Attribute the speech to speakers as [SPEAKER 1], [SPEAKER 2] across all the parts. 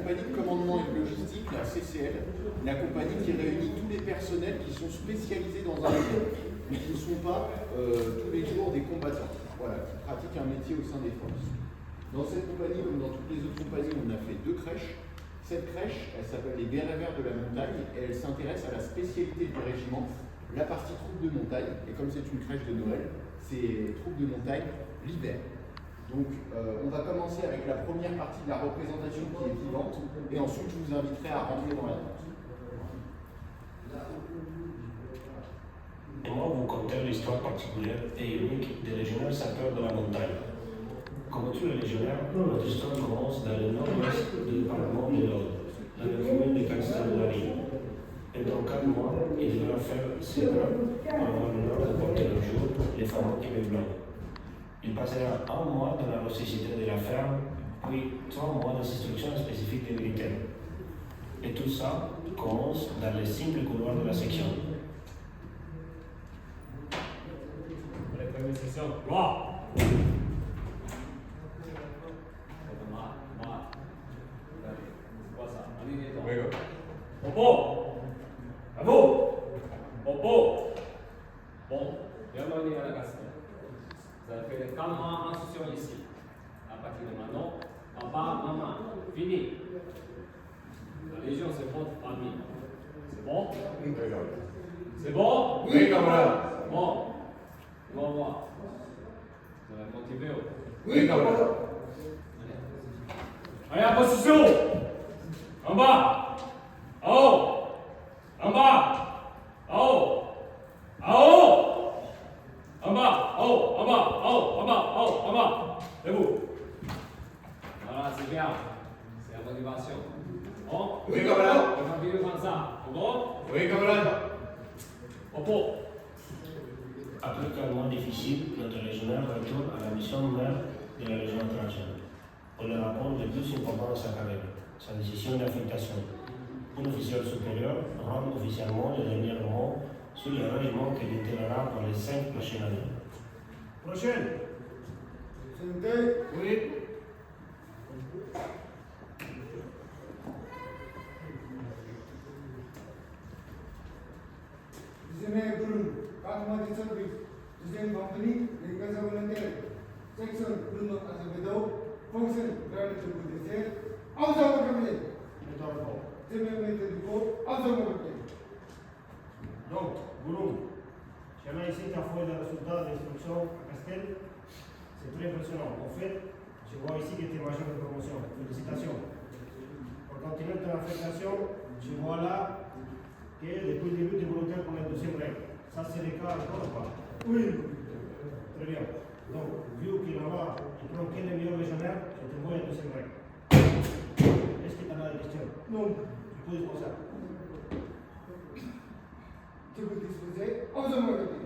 [SPEAKER 1] compagnie de commandement et de logistique, la CCL, la compagnie qui réunit tous les personnels qui sont spécialisés dans un métier, mais qui ne sont pas tous les jours des combattants, voilà, qui pratiquent un métier au sein des forces. Dans cette compagnie, comme dans toutes les autres compagnies, on a fait 2 crèches. Cette crèche, elle s'appelle les Bérets Verts de la montagne et elle s'intéresse à la spécialité du régiment, la partie troupes de montagne. Et comme c'est une crèche de Noël, c'est troupes de montagne l'hiver. Donc on va commencer avec la première partie de la représentation qui est vivante et ensuite je vous inviterai à rentrer dans la tente.
[SPEAKER 2] Et moi, vous conter l'histoire particulière et unique des légionnaires sapeurs de la montagne. Comme tous les légionnaires, notre histoire commence dans le nord-ouest du département de l'Aude, dans la commune de Castelnaudary. Pendant 4 mois, il devra faire ses preuves pour avoir l'honneur de porter le jour les fameux québés blancs. Il passera 1 mois dans la rusticité de la ferme, puis 3 mois d'instruction spécifique des militaires. Et tout ça commence dans les simples couloirs de la section.
[SPEAKER 3] La première section, gloire! Popo! Bravo! Popo! Bon, bienvenue à la caserne. Vous avez fait les 4 mois en session ici. À partir de maintenant, papa, maman, fini. La Légion, c'est votre famille. C'est bon?
[SPEAKER 4] Oui, camarade.
[SPEAKER 3] C'est bon?
[SPEAKER 4] Oui, camarade.
[SPEAKER 3] Bon. On va voir. Vous avez motivé?
[SPEAKER 4] Oui, camarade.
[SPEAKER 3] Allez, en position! En bas! En haut! En bas! En haut! En haut! En bas! En haut! En bas! En haut! En bas! En haut! En bas! Debout! Voilà, c'est bien. C'est la motivation. Bon?
[SPEAKER 4] Oui, camarade.
[SPEAKER 3] On va vivre comme ça. C'est bon?
[SPEAKER 4] Oui, camarade.
[SPEAKER 3] Popo!
[SPEAKER 2] Après 4 mois difficiles, notre légionnaire retourne à la mission mère de la Légion internationale. On le rapporte le plus important de sa carrière, sa décision d'affectation. Un officier supérieur rend officiellement le dernier mot sur le régiment qu'il intégrera pour les 5 prochaines années.
[SPEAKER 5] Prochaine. Santé.
[SPEAKER 4] Oui.
[SPEAKER 5] Deuxième groupe, 4 mois de service. Deuxième compagnie, les gaz volontaires. Section, Bruno Azevedo. Fonction, Grand de désert. Ensemble premier. Deuxième maître du corps, ensemble premier.
[SPEAKER 6] Donc, Boulou, j'aimerais ici ta fouille le résultat de l'instruction à Castel. C'est très impressionnant. En fait, je vois ici que tu es major de promotion. Félicitations. Pour continuer ton affectation, je vois là que depuis le début, tu es volontaire pour la deuxième règle. Ça, c'est le cas encore ou pas?
[SPEAKER 5] Oui.
[SPEAKER 6] Très bien. Donc, vu qu'il là-bas, tu prends quel est le meilleur légionnaire, je te vois la deuxième règle. Est-ce que tu en as des questions?
[SPEAKER 5] Non.
[SPEAKER 6] Tu peux disposer.
[SPEAKER 5] Je vous disposer, ensemble premier.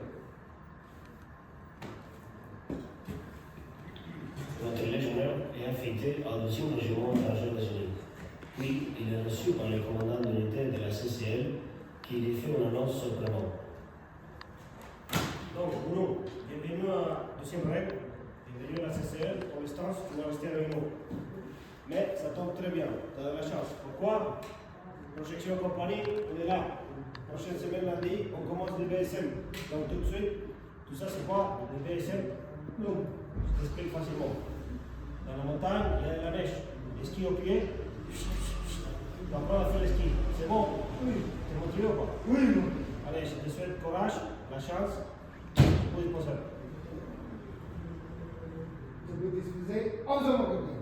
[SPEAKER 2] Notre légionnaire est affecté au 2e régiment d'argent national. Puis, il est reçu par le commandant d'unité de la CCL qui lui fait une annonce surprenante.
[SPEAKER 6] Donc, Bruno, bienvenue à la deuxième règle, bienvenue à la CCL. Pour l'instant, tu vas rester avec nous. Mais ça tombe très bien, tu as de la chance. Pourquoi? Projection compagnie, on est là. Prochaine semaine, lundi, on commence le BSM. Donc, tout de suite, tout ça, c'est quoi? Le BSM? Non, je t'explique facilement. Dans la montagne, il y a de la neige. Les skis au pied, tu apprends à faire le ski. C'est bon?
[SPEAKER 5] Oui.
[SPEAKER 6] T'es motivé ou pas?
[SPEAKER 5] Oui, non.
[SPEAKER 6] Allez, je te souhaite courage, la chance. Tu peux disposer.
[SPEAKER 5] Je vous disposer, ensemble premier.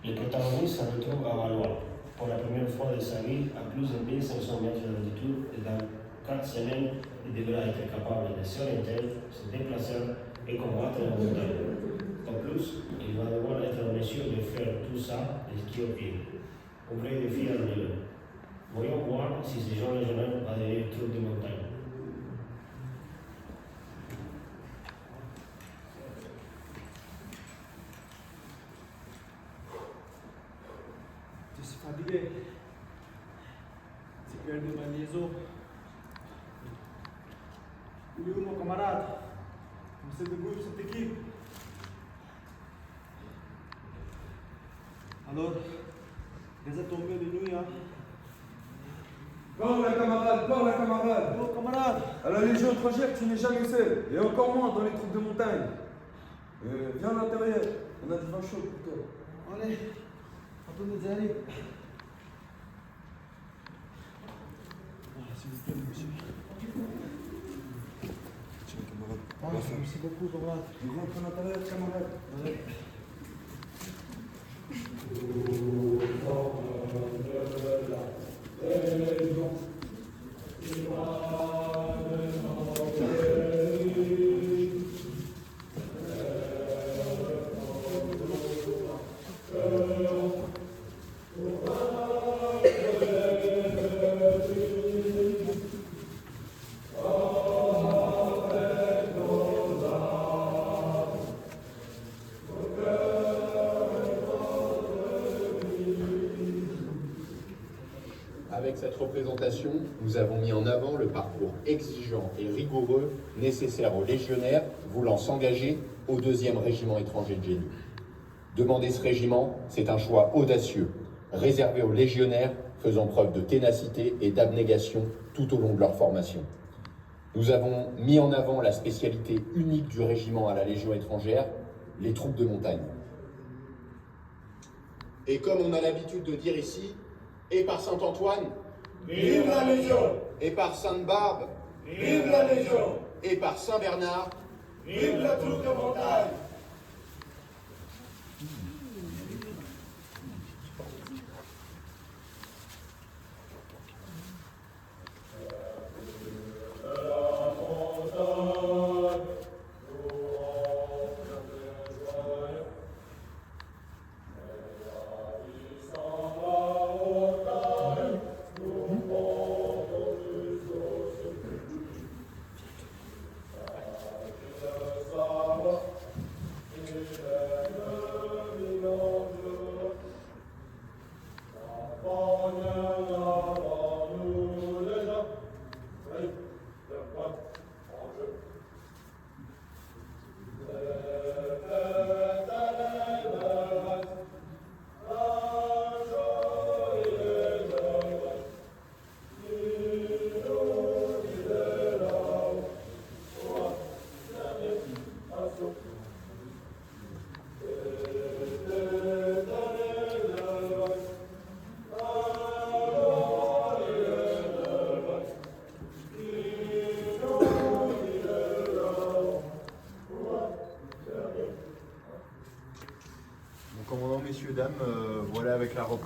[SPEAKER 2] Le protagoniste se retrouve à Valois, pour la première fois de sa vie, à plus de 1500 mètres d'altitude, et dans 4 semaines, il devra être capable de s'orienter, se déplacer et combattre la montagne. En plus, il va devoir être en mesure de faire tout ça de ski au pied. Un vrai défi à relever. Voyons voir si ce jeune légionnaire va devenir troupe de montagne.
[SPEAKER 7] Je suis fatigué. J'ai perdu ma liaison. Il est où mon camarade? Comme c'est de groupe, cette équipe. Alors, laissez tomber les nuits, hein.
[SPEAKER 8] Parle, camarade, parle, camarade.
[SPEAKER 7] Oh, camarade.
[SPEAKER 8] À la Légion étrangère, tu n'es jamais seul, et encore moins dans les troupes de montagne. Viens à l'intérieur, on a du vin chaud pour toi.
[SPEAKER 7] Allez, attendez, j'arrive. S'il vous plaît, monsieur. Tiens, camarade. Merci beaucoup, camarade.
[SPEAKER 8] On rentre à l'intérieur, camarade.
[SPEAKER 7] Allez.
[SPEAKER 1] Avec cette représentation, nous avons mis en avant le parcours exigeant et rigoureux nécessaire aux légionnaires voulant s'engager au 2e régiment étranger de génie. Demander ce régiment, c'est un choix audacieux, réservé aux légionnaires faisant preuve de ténacité et d'abnégation tout au long de leur formation. Nous avons mis en avant la spécialité unique du régiment à la Légion étrangère, les troupes de montagne. Et comme on a l'habitude de dire ici, et par Saint-Antoine,
[SPEAKER 3] Vive la Légion!
[SPEAKER 1] et par Sainte-Barbe,
[SPEAKER 3] Vive la Légion!
[SPEAKER 1] et par Saint-Bernard,
[SPEAKER 3] Vive la troupe de montagne!
[SPEAKER 1] Mon commandant, messieurs, dames, voilà avec la représentation